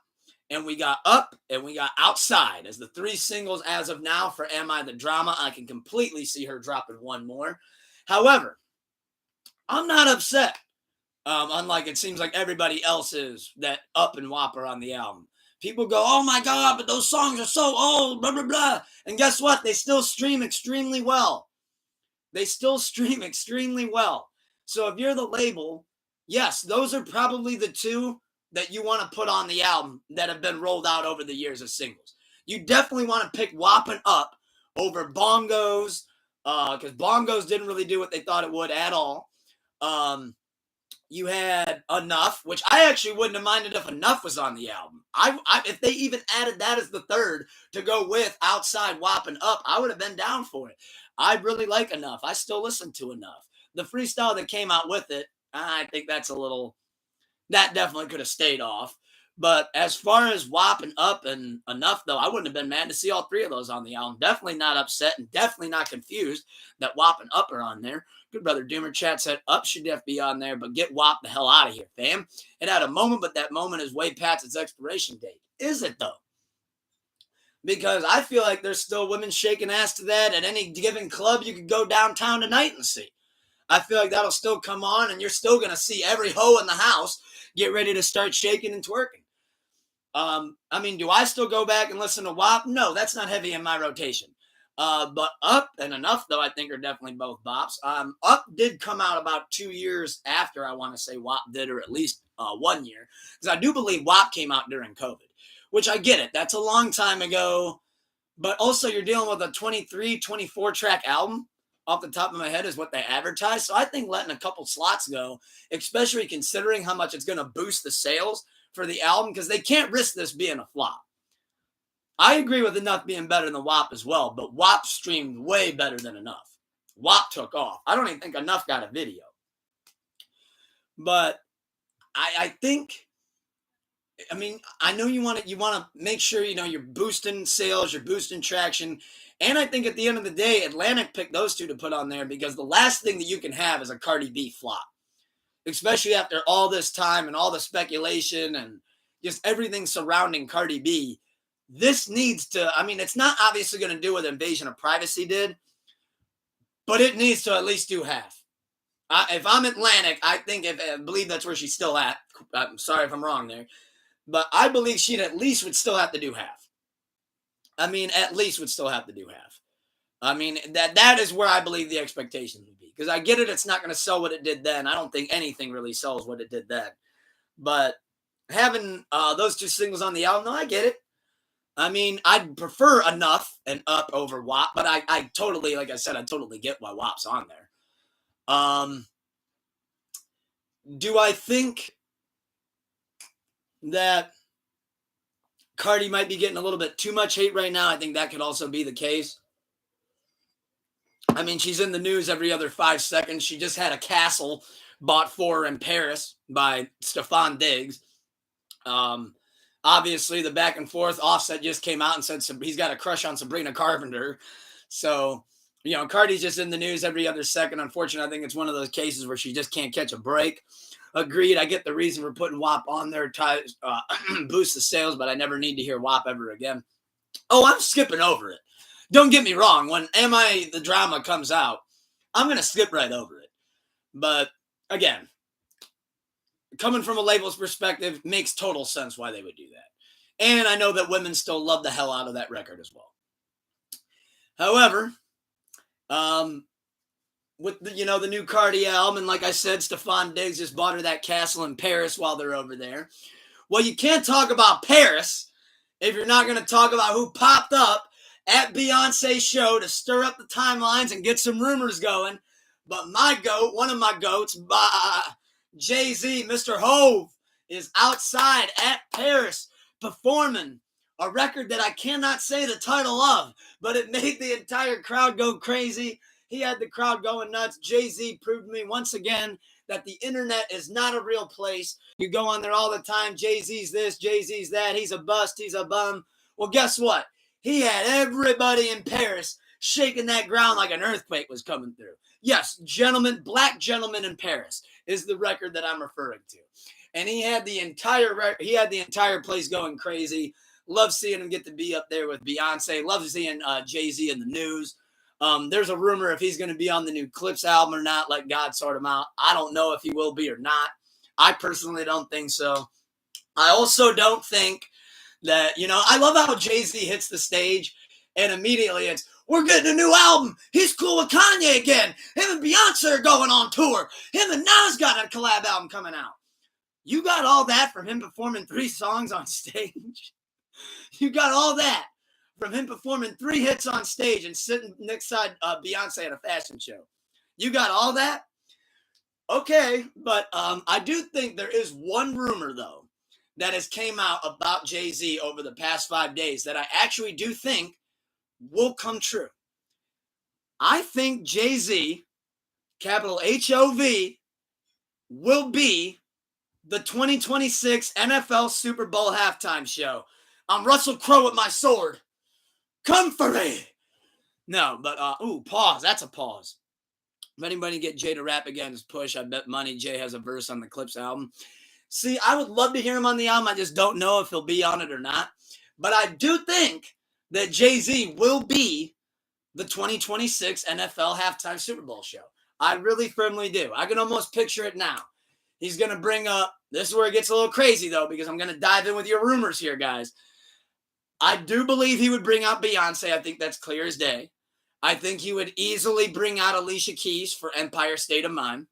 Speaker 1: and we got Up, and we got Outside as the 3 singles as of now for Am I the Drama. I can completely see her dropping one more. However, I'm not upset. Unlike it seems like everybody else is, that Up and WAP are on the album. People go, oh my God, but those songs are so old, blah, blah, blah. And guess what? They still stream extremely well. So if you're the label, yes, those are probably the 2 that you want to put on the album that have been rolled out over the years as singles. You definitely want to pick WAP and Up over Bongos, because Bongos didn't really do what they thought it would at all. You had Enough, which I actually wouldn't have minded if Enough was on the album. If they even added that as the 3rd to go with Outside, WAP, and Up, I would have been down for it. I really like Enough. I still listen to Enough. The freestyle that came out with it, I think that definitely could have stayed off. But as far as WAP and Up and Enough, though, I wouldn't have been mad to see all 3 of those on the album. Definitely not upset and definitely not confused that WAP and Up are on there. Good brother Doomer Chat said Up should definitely be on there, but get WAP the hell out of here, fam. It had a moment, but that moment is way past its expiration date. Is it, though? Because I feel like there's still women shaking ass to that at any given club you could go downtown tonight and see. I feel like that'll still come on, and you're still going to see every hoe in the house get ready to start shaking and twerking. Do I still go back and listen to WAP? No, that's not heavy in my rotation. But Up and Enough, though, I think are definitely both bops. Up did come out about 2 years after, I want to say, WAP did, or at least 1 year. Because I do believe WAP came out during COVID, which I get it. That's a long time ago. But also you're dealing with a 23, 24 track album. Off the top of my head is what they advertise. So I think letting a couple slots go, especially considering how much it's going to boost the sales for the album, because they can't risk this being a flop. I agree with enough being better than WAP as well, but WAP streamed way better than enough. WAP took off. I don't even think enough got a video. But I think, I mean, I know you want to make sure, you're boosting sales, you're boosting traction. And I think at the end of the day, Atlantic picked those two to put on there because the last thing that you can have is a Cardi B flop, especially after all this time and all the speculation and just everything surrounding Cardi B. This needs to, I mean, it's not obviously going to do what Invasion of Privacy did, but it needs to at least do half. If I'm Atlantic, I believe that's where she's still at. I'm sorry if I'm wrong there, but I believe she'd at least would still have to do half. I mean, at least would still have to do half. I mean, that is where I believe the expectations would be. Because I get it, it's not going to sell what it did then. I don't think anything really sells what it did then. But having those two singles on the album, no, I get it. I mean, I'd prefer Enough and Up over WAP, but I totally, like I said, I totally get why WAP's on there. Do I think that Cardi might be getting a little bit too much hate right now? I think that could also be the case. I mean, she's in the news every other 5 seconds. She just had a castle bought for her in Paris by Stefan Diggs. Obviously, the back and forth, Offset just came out and said he's got a crush on Sabrina Carpenter. So, Cardi's just in the news every other second. Unfortunately, I think it's one of those cases where she just can't catch a break. Agreed. I get the reason for putting WAP on there to boost the sales, but I never need to hear WAP ever again. Oh, I'm skipping over it. Don't get me wrong. When Am I the Drama comes out, I'm going to skip right over it. But again, coming from a label's perspective, makes total sense why they would do that. And I know that women still love the hell out of that record as well. However, with the new Cardi album, and like I said, Stefan Diggs just bought her that castle in Paris while they're over there. Well, you can't talk about Paris if you're not going to talk about who popped up at Beyonce's show to stir up the timelines and get some rumors going. But my goat, one of my goats, Jay-Z, Mr. Hove, is outside at Paris performing a record that I cannot say the title of, but it made the entire crowd go crazy. He had the crowd going nuts. Jay-Z proved to me once again that the internet is not a real place. You go on there all the time, Jay-Z's this, Jay-Z's that, he's a bust, he's a bum. Well, guess what? He had everybody in Paris shaking that ground like an earthquake was coming through. Yes, Black Gentleman in Paris is the record that I'm referring to. And he had the entire place going crazy. Love seeing him get to be up there with Beyonce. Love seeing Jay-Z in the news. There's a rumor if he's going to be on the new Clips album or not. Let God sort him out. I don't know if he will be or not. I personally don't think so. I also don't think that, I love how Jay-Z hits the stage and immediately it's, we're getting a new album. He's cool with Kanye again. Him and Beyonce are going on tour. Him and Nas got a collab album coming out. You got all that from him performing 3 songs on stage. You got all that from him performing 3 hits on stage and sitting next side Beyonce at a fashion show. You got all that? Okay, but I do think there is one rumor, though, that has came out about Jay-Z over the past 5 days that I actually do think will come true. I think Jay-Z, capital H-O-V, will be the 2026 NFL Super Bowl halftime show. I'm Russell Crowe with my sword. Come for me. No, but, pause. That's a pause. If anybody get Jay to rap again, just push. I bet money Jay has a verse on the Clips album. See, I would love to hear him on the album. I just don't know if he'll be on it or not. But I do think that Jay-Z will be the 2026 NFL halftime Super Bowl show. I really firmly do. I can almost picture it now. He's going to bring up, this is where it gets a little crazy, though, because I'm going to dive in with your rumors here, guys. I do believe he would bring out Beyonce. I think that's clear as day. I think he would easily bring out Alicia Keys for Empire State of Mind.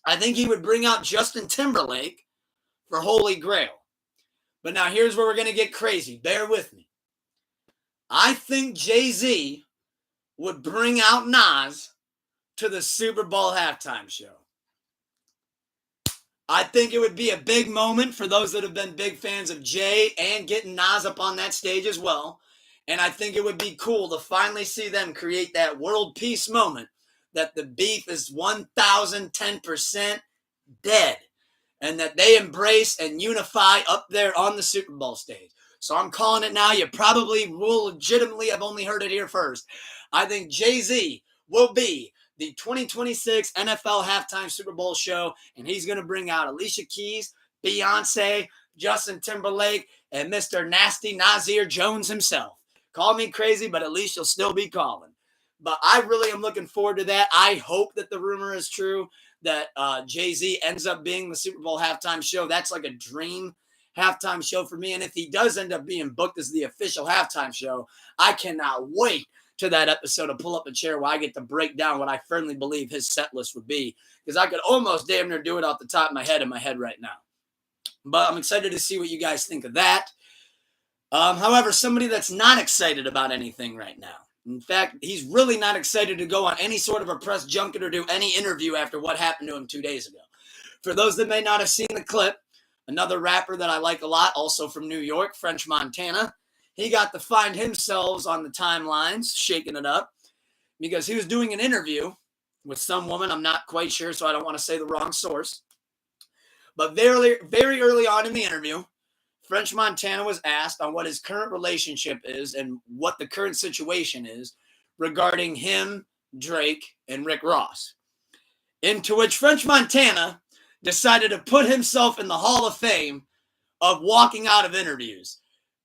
Speaker 1: I think he would bring out Justin Timberlake for Holy Grail. But now here's where we're going to get crazy. Bear with me. I think Jay-Z would bring out Nas to the Super Bowl halftime show. I think it would be a big moment for those that have been big fans of Jay and getting Nas up on that stage as well. And I think it would be cool to finally see them create that world peace moment that the beef is 1,010% dead and that they embrace and unify up there on the Super Bowl stage. So I'm calling it now. You probably will legitimately have only heard it here first. I think Jay-Z will be the 2026 NFL halftime Super Bowl show, and he's going to bring out Alicia Keys, Beyonce, Justin Timberlake, and Mr. Nasty Nasir Jones himself. Call me crazy, but at least you'll still be calling. But I really am looking forward to that. I hope that the rumor is true that Jay-Z ends up being the Super Bowl halftime show. That's like a dream halftime show for me. And if he does end up being booked as the official halftime show, I cannot wait to that episode of Pull Up a Chair where I get to break down what I firmly believe his set list would be, because I could almost damn near do it off the top of my head in my head right now. But I'm excited to see what you guys think of that. However, somebody that's not excited about anything right now. In fact, he's really not excited to go on any sort of a press junket or do any interview after what happened to him 2 days ago. For those that may not have seen the clip, another rapper that I like a lot, also from New York, French Montana, he got to find himself on the timelines, shaking it up, because he was doing an interview with some woman. I'm not quite sure, so I don't want to say the wrong source. But very, very early on in the interview, French Montana was asked on what his current relationship is and what the current situation is regarding him, Drake, and Rick Ross. Into which French Montana decided to put himself in the Hall of Fame of walking out of interviews,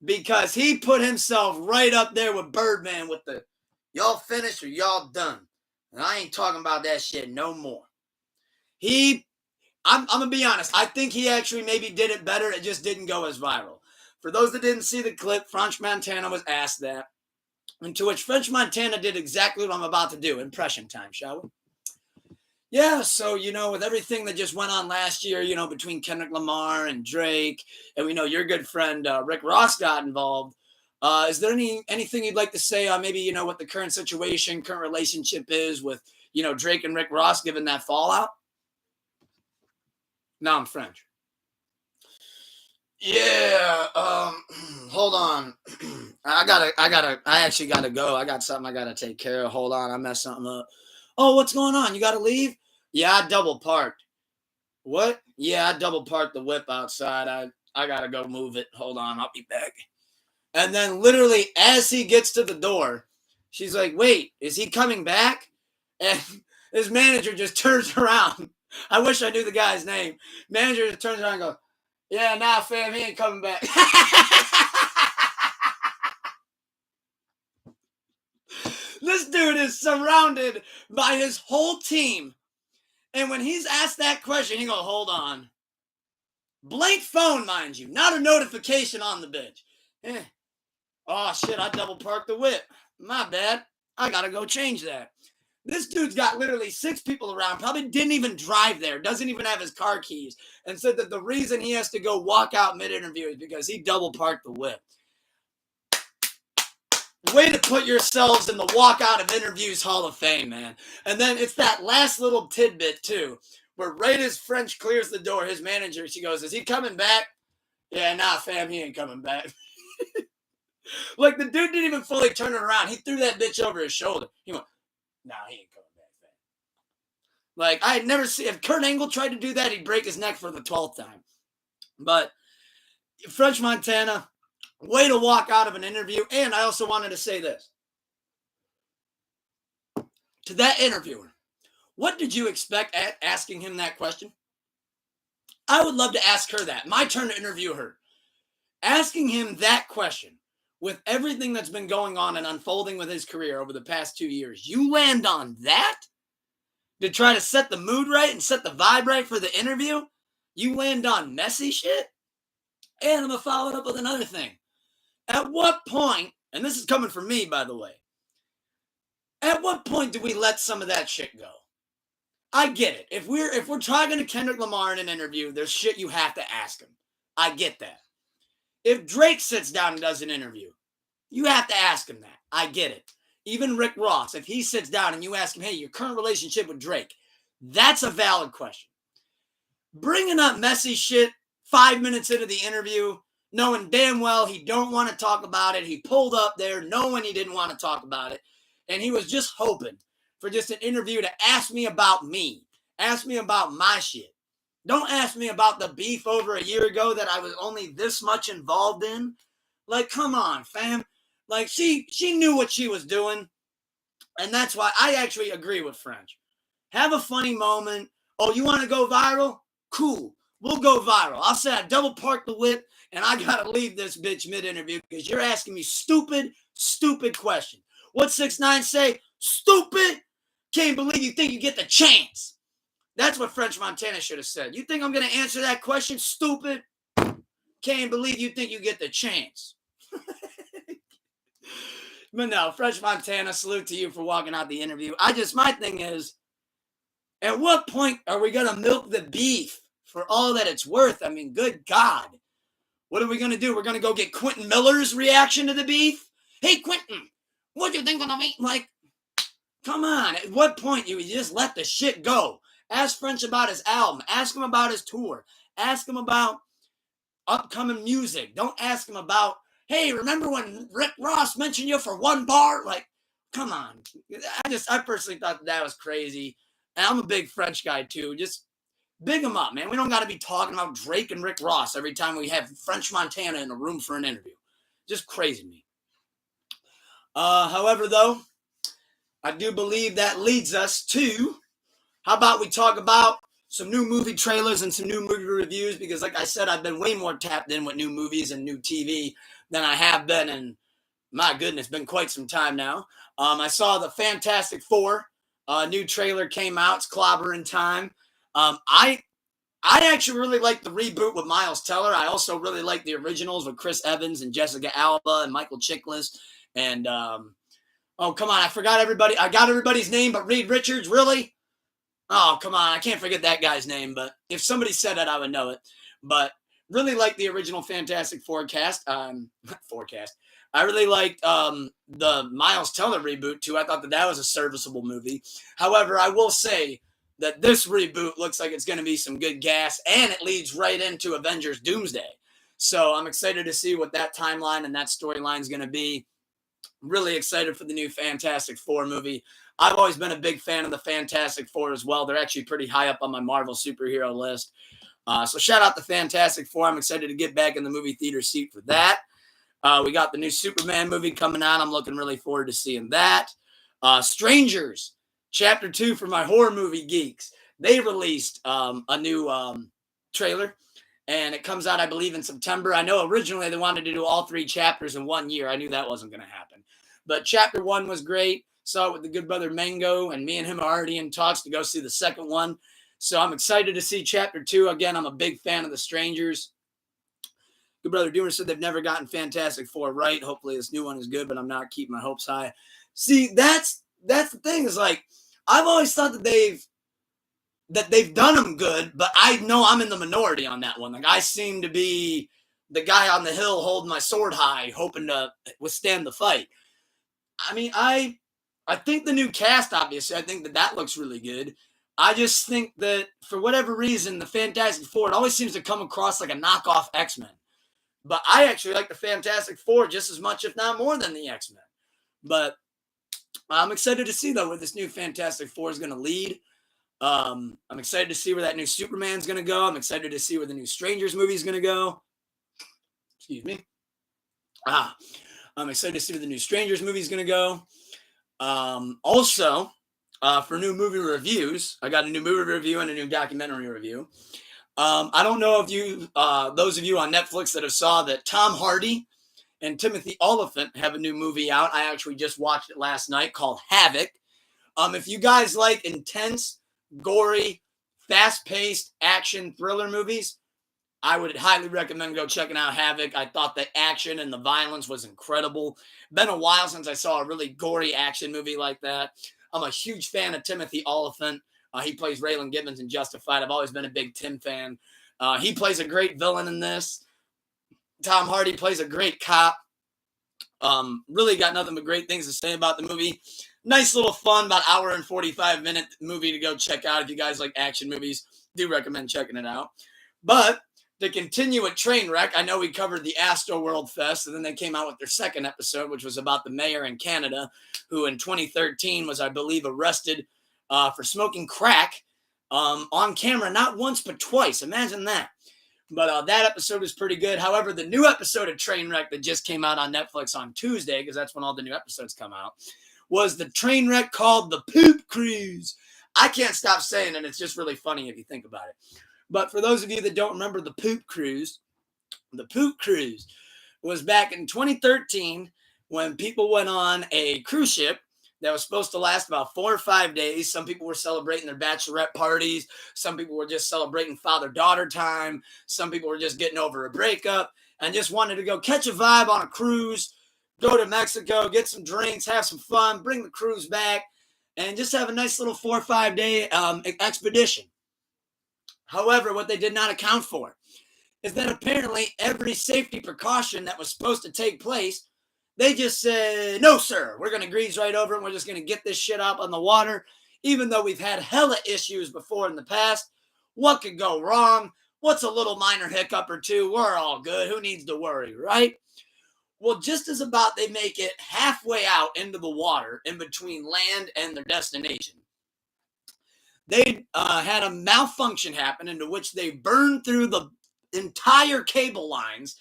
Speaker 1: because he put himself right up there with Birdman with the y'all finished or y'all done. And I ain't talking about that shit no more. I'm going to be honest. I think he actually maybe did it better. It just didn't go as viral. For those that didn't see the clip, French Montana was asked that. And to which French Montana did exactly what I'm about to do. Impression time, shall we? Yeah, so, with everything that just went on last year, between Kendrick Lamar and Drake, and we know your good friend Rick Ross got involved. Is there anything you'd like to say on maybe, what the current situation, current relationship is with, Drake and Rick Ross given that fallout? No, I'm French. Yeah, hold on. I actually gotta go. I got something I gotta take care of. Hold on, I messed something up. Oh, what's going on? You gotta leave? Yeah, I double parked. What? Yeah, I double parked the whip outside. I gotta go move it. Hold on, I'll be back. And then literally as he gets to the door, she's like, wait, is he coming back? And his manager just turns around. I wish I knew the guy's name. Manager just turns around and goes, yeah, nah, fam, he ain't coming back. This dude is surrounded by his whole team. And when he's asked that question, he goes, hold on. Blank phone, mind you. Not a notification on the bitch. Oh, shit, I double parked the whip. My bad. I got to go change that. This dude's got literally 6 people around, probably didn't even drive there, doesn't even have his car keys, and said that the reason he has to go walk out mid-interview is because he double parked the whip. Way to put yourselves in the walk out of interviews Hall of Fame, man. And then it's that last little tidbit, too, where right as French clears the door, his manager, she goes, is he coming back? Yeah, nah, fam, he ain't coming back. Like, the dude didn't even fully turn it around. He threw that bitch over his shoulder. He went, nah, he ain't coming back, fam. Like, I had never seen, if Kurt Angle tried to do that, he'd break his neck for the 12th time. But French Montana, way to walk out of an interview. And I also wanted to say this. To that interviewer, what did you expect at asking him that question? I would love to ask her that. My turn to interview her. Asking him that question with everything that's been going on and unfolding with his career over the past 2 years, you land on that to try to set the mood right and set the vibe right for the interview? You land on messy shit? And I'm going to follow it up with another thing. At what point, and this is coming from me, by the way, at what point do we let some of that shit go? I get it. If we're talking to Kendrick Lamar in an interview, there's shit you have to ask him. I get that. If Drake sits down and does an interview, you have to ask him that. I get it. Even Rick Ross, if he sits down and you ask him, hey, your current relationship with Drake, that's a valid question. bringing up messy shit 5 minutes into the interview, knowing damn well he don't want to talk about it. He pulled up there knowing he didn't want to talk about it. And he was just hoping for just an interview to ask me about me. Ask me about my shit. Don't ask me about the beef over a year ago that I was only this much involved in. Like, come on, fam. Like, she knew what she was doing. And that's why I actually agree with French. Have a funny moment. Oh, you want to go viral? Cool. We'll go viral. I'll say I double parked the whip and I got to leave this bitch mid-interview because you're asking me stupid question. What 6ix9ine say? Stupid. Can't believe you think you get the chance. That's what French Montana should have said. You think I'm going to answer that question? Stupid. Can't believe you think you get the chance. But no, French Montana, salute to you for walking out the interview. My thing is, at what point are we going to milk the beef for all that it's worth? I mean, good God. What are we going to do? We're going to go get Quentin Miller's reaction to the beef? Hey, Quentin, what do you think of the beef? Like, come on. At what point do we just let the shit go? Ask French about his album. Ask him about his tour. Ask him about upcoming music. Don't ask him about, hey, remember when Rick Ross mentioned you for one bar? Like, come on. I personally thought that was crazy. And I'm a big French guy too. Just big him up, man. We don't got to be talking about Drake and Rick Ross every time we have French Montana in a room for an interview. Just crazy to me. However, though, I do believe that leads us to, how about we talk about some new movie trailers and some new movie reviews? Because like I said, I've been way more tapped in with new movies and new TV than I have been in, my goodness, been quite some time now. I saw the Fantastic Four. New trailer came out. It's clobbering time. I actually really like the reboot with Miles Teller. I also really like the originals with Chris Evans and Jessica Alba and Michael Chiklis. And, oh, come on. I forgot everybody. I got everybody's name, but Reed Richards, really? Oh, come on. I can't forget that guy's name, but if somebody said it, I would know it. But really like the original Fantastic Four cast. Forecast. I really liked the Miles Teller reboot, too. I thought that was a serviceable movie. However, I will say that this reboot looks like it's going to be some good gas, and it leads right into Avengers Doomsday. So I'm excited to see what that timeline and that storyline is going to be. Really excited for the new Fantastic Four movie. I've always been a big fan of the Fantastic Four as well. They're actually pretty high up on my Marvel superhero list. So shout out to Fantastic Four. I'm excited to get back in the movie theater seat for that. We got the new Superman movie coming out. I'm looking really forward to seeing that. Strangers, Chapter 2 for my horror movie geeks. They released a new trailer, and it comes out, I believe, in September. I know originally they wanted to do all 3 chapters in 1 year. I knew that wasn't going to happen. But Chapter 1 was great. Saw it with the good brother Mango, and me and him are already in talks to go see the second one. So I'm excited to see Chapter 2. Again, I'm a big fan of the Strangers. Good brother Doomer said they've never gotten Fantastic Four right. Hopefully this new one is good, but I'm not keeping my hopes high. See, that's the thing, is like, I've always thought that they've done them good, but I know I'm in the minority on that one. Like, I seem to be the guy on the hill holding my sword high, hoping to withstand the fight. I mean, I think the new cast, obviously, I think that looks really good. I just think that for whatever reason, the Fantastic Four, it always seems to come across like a knockoff X-Men. But I actually like the Fantastic Four just as much, if not more, than the X-Men. But I'm excited to see, though, where this new Fantastic Four is going to lead. I'm excited to see where that new Superman's going to go. I'm excited to see where the new Strangers movie is going to go. Excuse me. I'm excited to see where the new Strangers movie is going to go. Also, for new movie reviews, I got a new movie review and a new documentary review. I don't know if you, those of you on Netflix that have saw that Tom Hardy and Timothy Olyphant have a new movie out. I actually just watched it last night, called Havoc. If you guys like intense, gory, fast-paced action thriller movies, I would highly recommend go checking out Havoc. I thought the action and the violence was incredible. Been a while since I saw a really gory action movie like that. I'm a huge fan of Timothy Olyphant. He plays Raylan Gibbons in Justified. I've always been a big Tim fan. He plays a great villain in this. Tom Hardy plays a great cop. Really got nothing but great things to say about the movie. Nice little fun, about hour and 45-minute movie to go check out if you guys like action movies. Do recommend checking it out. But to continue with Trainwreck, I know we covered the Astro World Fest, and then they came out with their second episode, which was about the mayor in Canada, who in 2013 was, I believe, arrested for smoking crack on camera, not once but twice. Imagine that. But that episode is pretty good. However, the new episode of Trainwreck that just came out on Netflix on Tuesday, because that's when all the new episodes come out, was the Trainwreck called The Poop Cruise. I can't stop saying it. It's just really funny if you think about it. But for those of you that don't remember the Poop Cruise was back in 2013 when people went on a cruise ship that was supposed to last about 4 or 5 days. Some people were celebrating their bachelorette parties. Some people were just celebrating father-daughter time. Some people were just getting over a breakup and just wanted to go catch a vibe on a cruise, go to Mexico, get some drinks, have some fun, bring the cruise back, and just have a nice little 4 or 5 day expedition. However, what they did not account for is that apparently every safety precaution that was supposed to take place, they just said, no, sir, we're going to grease right over it. We're just going to get this shit up on the water. Even though we've had hella issues before in the past, what could go wrong? What's a little minor hiccup or two? We're all good. Who needs to worry, right? Well, just as about they make it halfway out into the water in between land and their destination, they had a malfunction happen into which they burned through the entire cable lines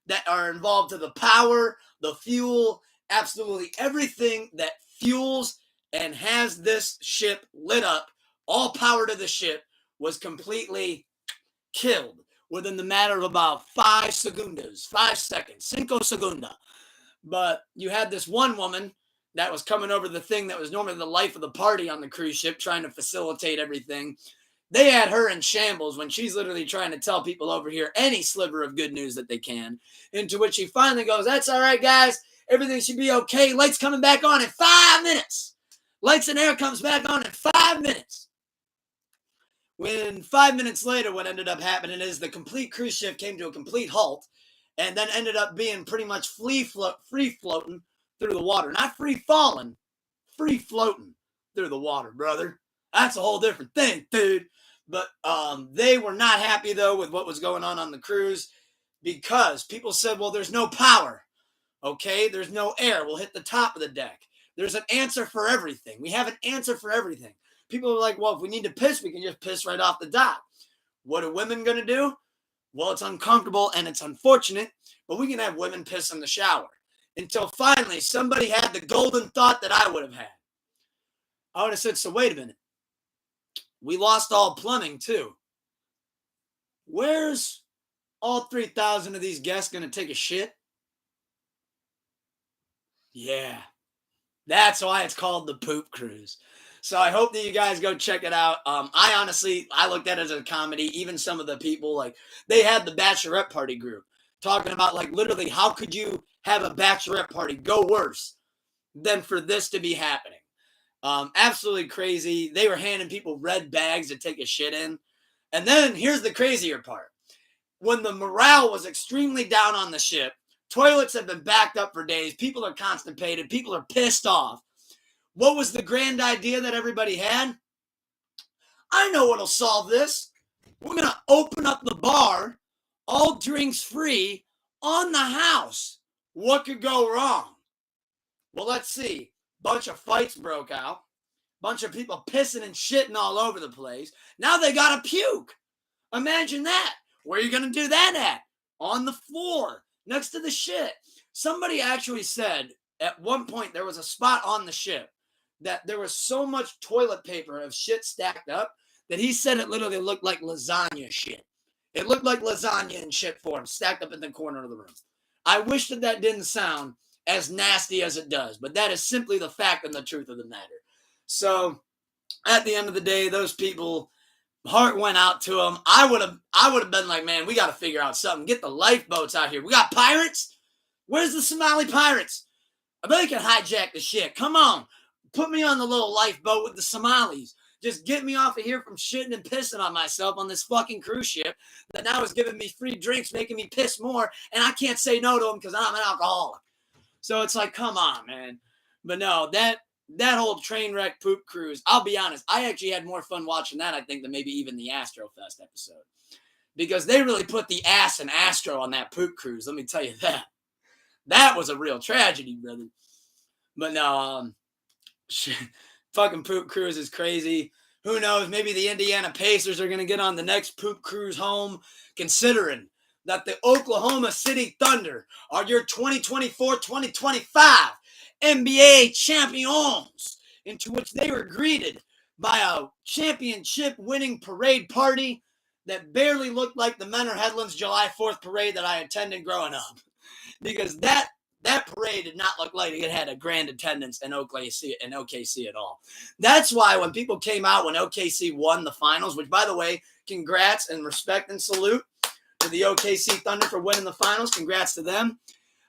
Speaker 1: that are involved to the power, the fuel, absolutely everything that fuels and has this ship lit up. All power to the ship was completely killed within the matter of about 5 seconds, 5 segunda. But you had this one woman that was coming over the thing that was normally the life of the party on the cruise ship, trying to facilitate everything. They had her in shambles when she's literally trying to tell people over here any sliver of good news that they can, into which she finally goes, that's all right, guys. Everything should be okay. Lights coming back on in 5 minutes. Lights and air comes back on in 5 minutes. When 5 minutes later, what ended up happening is the complete cruise ship came to a complete halt and then ended up being pretty much free floating through the water. Not free falling, free floating through the water, brother. That's a whole different thing, dude. But they were not happy, though, with what was going on the cruise because people said, well, there's no power, okay? There's no air. We'll hit the top of the deck. There's an answer for everything. We have an answer for everything. People are like, well, if we need to piss, we can just piss right off the dock. What are women going to do? Well, it's uncomfortable and it's unfortunate, but we can have women piss in the shower. Until finally somebody had the golden thought that I would have had. I would have said, so wait a minute. We lost all plumbing too. Where's all 3,000 of these guests going to take a shit? Yeah, that's why it's called the Poop Cruise. So I hope that you guys go check it out. I looked at it as a comedy. Even some of the people, like, they had the bachelorette party group talking about, like, literally, how could you have a bachelorette party go worse than for this to be happening? Absolutely crazy. They were handing people red bags to take a shit in. And then here's the crazier part. When the morale was extremely down on the ship, toilets have been backed up for days. People are constipated. People are pissed off. What was the grand idea that everybody had? I know what'll solve this. We're going to open up the bar, all drinks free, on the house. What could go wrong? Well, let's see. Bunch of fights broke out. Bunch of people pissing and shitting all over the place. Now they got to puke. Imagine that. Where are you going to do that at? On the floor, next to the shit. Somebody actually said at one point there was a spot on the ship that there was so much toilet paper of shit stacked up that he said it literally looked like lasagna shit. It looked like lasagna in shit form stacked up in the corner of the room. I wish that didn't sound as nasty as it does, but that is simply the fact and the truth of the matter. So at the end of the day, those people, heart went out to them. I would have been like, man, we got to figure out something. Get the lifeboats out here. We got pirates. Where's the Somali pirates? I bet they can hijack the shit. Come on. Put me on the little lifeboat with the Somalis. Just get me off of here from shitting and pissing on myself on this fucking cruise ship that now is giving me free drinks, making me piss more, and I can't say no to them because I'm an alcoholic. So it's like, come on, man. But no, that that whole train wreck poop cruise, I'll be honest, I actually had more fun watching that, I think, than maybe even the Astrofest episode. Because they really put the ass in Astro on that poop cruise, let me tell you that. That was a real tragedy, brother. But no, fucking poop cruise is crazy. Who knows? Maybe the Indiana Pacers are going to get on the next poop cruise home, considering that the Oklahoma City Thunder are your 2024-2025 NBA champions, into which they were greeted by a championship-winning parade party that barely looked like the Menor Headlands July 4th parade that I attended growing up. Because that parade did not look like it had a grand attendance in OKC at all. That's why when people came out when OKC won the finals, which, by the way, congrats and respect and salute to the OKC Thunder for winning the finals. Congrats to them.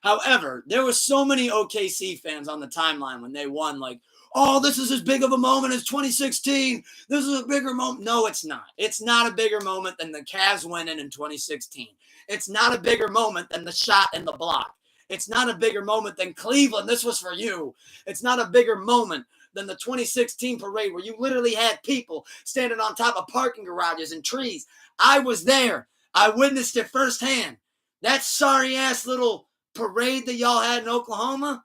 Speaker 1: However, there was so many OKC fans on the timeline when they won, like, oh, this is as big of a moment as 2016. This is a bigger moment. No, it's not. It's not a bigger moment than the Cavs winning in 2016. It's not a bigger moment than the shot in the block. It's not a bigger moment than Cleveland. This was for you. It's not a bigger moment than the 2016 parade where you literally had people standing on top of parking garages and trees. I was there. I witnessed it firsthand. That sorry-ass little parade that y'all had in Oklahoma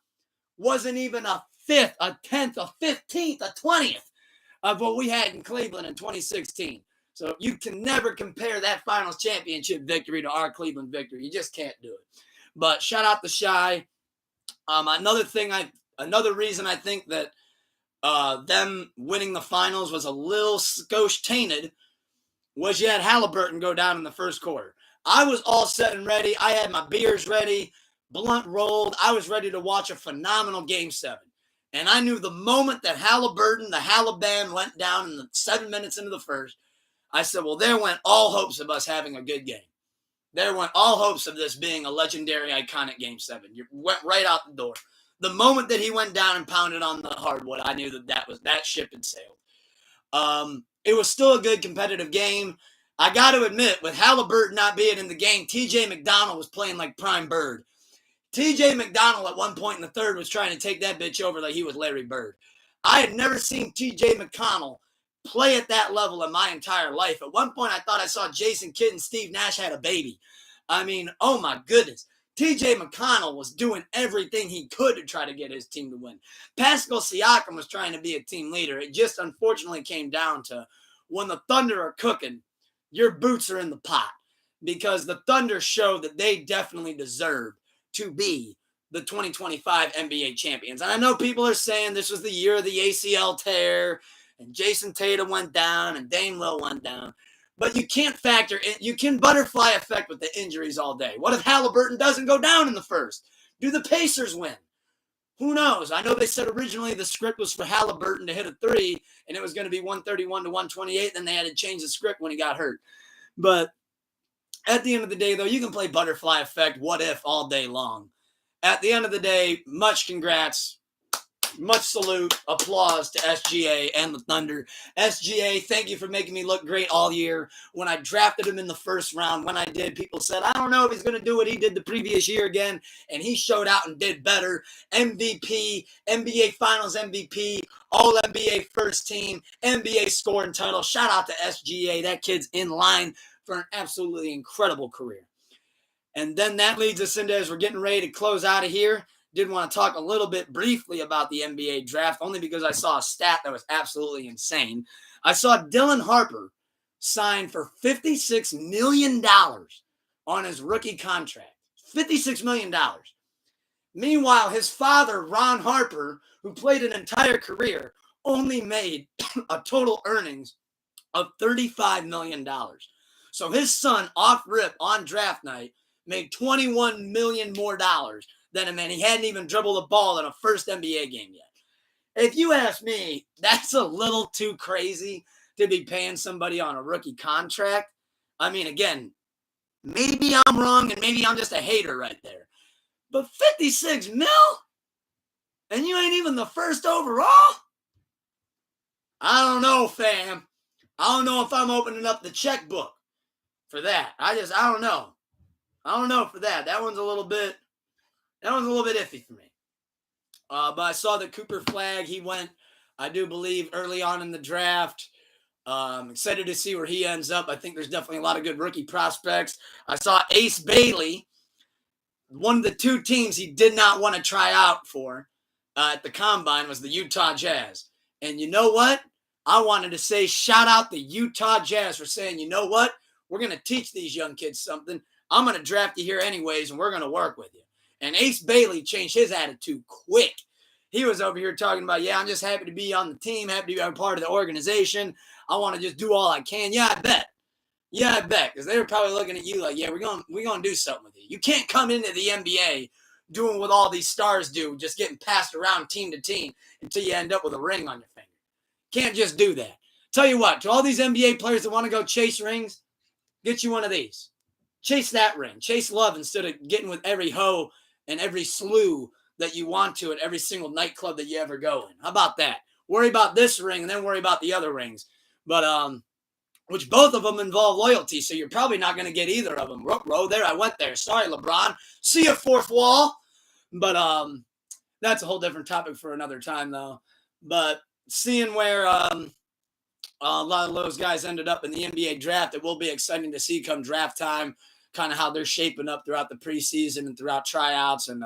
Speaker 1: wasn't even a fifth, a tenth, a 15th, a 20th of what we had in Cleveland in 2016. So you can never compare that finals championship victory to our Cleveland victory. You just can't do it. But shout out to Shy. Another reason I think that them winning the finals was a little skosh tainted was you had Halliburton go down in the first quarter. I was all set and ready. I had my beers ready, blunt rolled. I was ready to watch a phenomenal Game 7. And I knew the moment that Halliburton, the Halliban, went down in the 7 minutes into the first, I said, well, there went all hopes of us having a good game. There went all hopes of this being a legendary, iconic Game 7. You went right out the door. The moment that he went down and pounded on the hardwood, I knew that ship had sailed. It was still a good competitive game. I got to admit, with Halliburton not being in the game, TJ McDonald was playing like prime Bird. TJ McDonald at one point in the third was trying to take that bitch over like he was Larry Bird. I had never seen TJ McConnell play at that level in my entire life. At one point, I thought I saw Jason Kidd and Steve Nash had a baby. I mean, oh my goodness. TJ McConnell was doing everything he could to try to get his team to win. Pascal Siakam was trying to be a team leader. It just unfortunately came down to when the Thunder are cooking, your boots are in the pot. Because the Thunder showed that they definitely deserved to be the 2025 NBA champions. And I know people are saying this was the year of the ACL tear, and Jason Tatum went down, and Dame Lillard went down. But you can't factor in, you can butterfly effect with the injuries all day. What if Halliburton doesn't go down in the first? Do the Pacers win? Who knows? I know they said originally the script was for Halliburton to hit a three, and it was going to be 131 to 128. Then they had to change the script when he got hurt. But at the end of the day, though, you can play butterfly effect, what if, all day long. At the end of the day, much congrats. Much salute, applause to SGA and the Thunder. SGA, thank you for making me look great all year. When I drafted him in the first round, when I did, people said, I don't know if he's going to do what he did the previous year again, and he showed out and did better. MVP, NBA Finals MVP, All-NBA First Team, NBA scoring title. Shout out to SGA. That kid's in line for an absolutely incredible career. And then that leads us into, as we're getting ready to close out of here, did want to talk a little bit briefly about the NBA draft, only because I saw a stat that was absolutely insane. I saw Dylan Harper sign for $56 million on his rookie contract. $56 million. Meanwhile, his father, Ron Harper, who played an entire career, only made a total earnings of $35 million. So his son, off rip on draft night, made $21 million more dollars than him, and he hadn't even dribbled a ball in a first NBA game yet. If you ask me, that's a little too crazy to be paying somebody on a rookie contract. I mean, again, maybe I'm wrong and maybe I'm just a hater right there. But 56 mil? And you ain't even the first overall? I don't know, fam. I don't know if I'm opening up the checkbook for that. I don't know. I don't know for that. That one's a little bit iffy for me. But I saw that Cooper Flagg, he went, I do believe, early on in the draft. Excited to see where he ends up. I think there's definitely a lot of good rookie prospects. I saw Ace Bailey, one of the two teams he did not want to try out for at the combine was the Utah Jazz. And you know what? I wanted to say shout out the Utah Jazz for saying, you know what? We're going to teach these young kids something. I'm going to draft you here anyways, and we're going to work with you. And Ace Bailey changed his attitude quick. He was over here talking about, yeah, I'm just happy to be on the team, happy to be a part of the organization. I want to just do all I can. Yeah, I bet. Yeah, I bet, because they were probably looking at you like, yeah, we're gonna do something with you. You can't come into the NBA doing what all these stars do, just getting passed around team to team until you end up with a ring on your finger. Can't just do that. Tell you what, to all these NBA players that want to go chase rings, get you one of these. Chase that ring. Chase love instead of getting with every hoe and every slew that you want to at every single nightclub that you ever go in. How about that? Worry about this ring and then worry about the other rings. But which both of them involve loyalty, so you're probably not going to get either of them. Row there, I went there. Sorry, LeBron. See you, fourth wall. But that's a whole different topic for another time, though. But seeing where a lot of those guys ended up in the NBA draft, it will be exciting to see come draft time, kind of how they're shaping up throughout the preseason and throughout tryouts and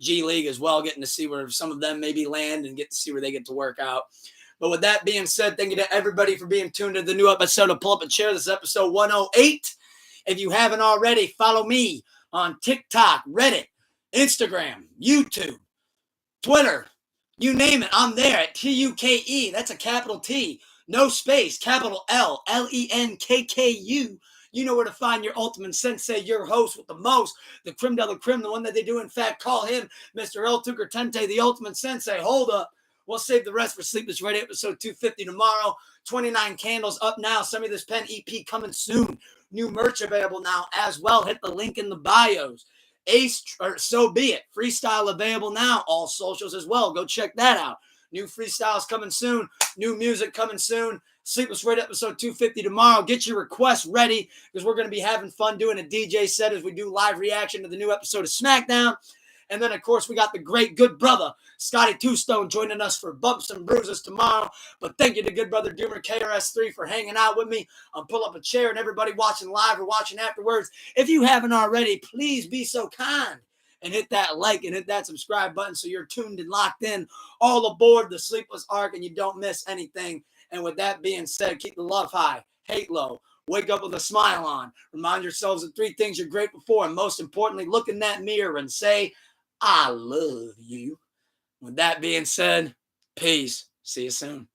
Speaker 1: G League as well, getting to see where some of them maybe land and get to see where they get to work out. But with that being said, thank you to everybody for being tuned to the new episode of Pull Up a Chair. This is episode 108. If you haven't already, follow me on TikTok, Reddit, Instagram, YouTube, Twitter. You name it, I'm there at TUKE. That's a capital T, no space, capital L, LENKKU. You know where to find your ultimate sensei, your host with the most, the creme de la creme, the one that they do, in fact, call him Mr. El Tucker Tente, the ultimate sensei. Hold up. We'll save the rest for Sleepless Radio episode 250 tomorrow. 29 candles up now. Send me this pen EP coming soon. New merch available now as well. Hit the link in the bios. Ace, or so be it. Freestyle available now. All socials as well. Go check that out. New freestyles coming soon. New music coming soon. Sleepless Radio episode 250 tomorrow. Get your requests ready because we're going to be having fun doing a DJ set as we do live reaction to the new episode of SmackDown. And then, of course, we got the great good brother, Scotty Two Stone, joining us for Bumps and Bruises tomorrow. But thank you to good brother Doomer KRS3 for hanging out with me on Pull Up a Chair, and everybody watching live or watching afterwards. If you haven't already, please be so kind and hit that like and hit that subscribe button so you're tuned and locked in all aboard the Sleepless Arc and you don't miss anything. And with that being said, keep the love high, hate low. Wake up with a smile on. Remind yourselves of 3 things you're grateful for. And most importantly, look in that mirror and say, I love you. With that being said, peace. See you soon.